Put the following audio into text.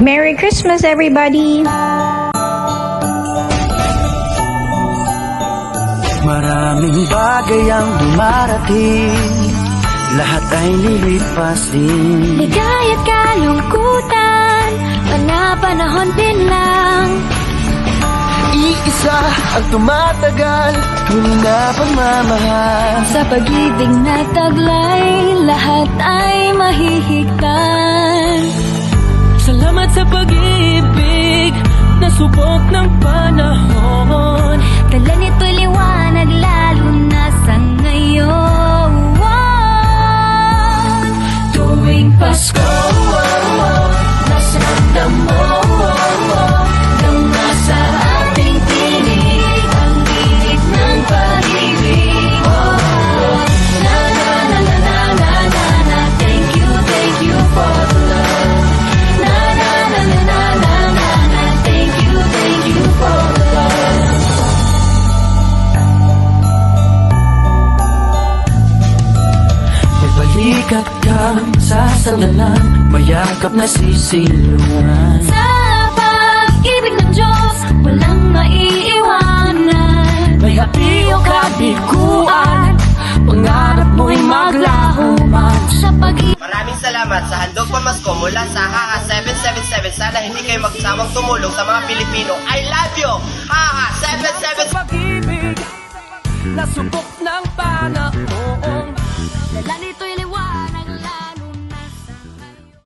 Merry Christmas, everybody! Maraming bagay ang dumarating, lahat ay lilipas din. Ligaya't kalungkutan, panahon din lang. Iisa ang tumatagal, tunay na pagmamahal. Sa pag-ibig na taglay, lahat ay mahihigtan. Salamat sa pag-ibig na subok ng panahon. Dala nito'y liwanag lalo na sa ngayon. Tuwing Pasko, nasa ramdam mo, dama sa ating tinig ang tinig ng pag-ibig. Na na na na na na na na, thank you for the love. Na na na na na na na na, thank you for the love. May balikat ka sa sandalan, mayakap na sisilungan. Sa pag-ibig ng Diyos, walang maiiwanan. May hapi o kabiguan, pangarap mo'y maglaho man. Sa pag-ibig Maraming salamat sa handog pamasko mula sa HAHA 777. Sana hindi kayo magsawang tumulong sa mga Pilipino. I love you! HAHA 777! Pag-ibig na subok ng panahon. dala nito'y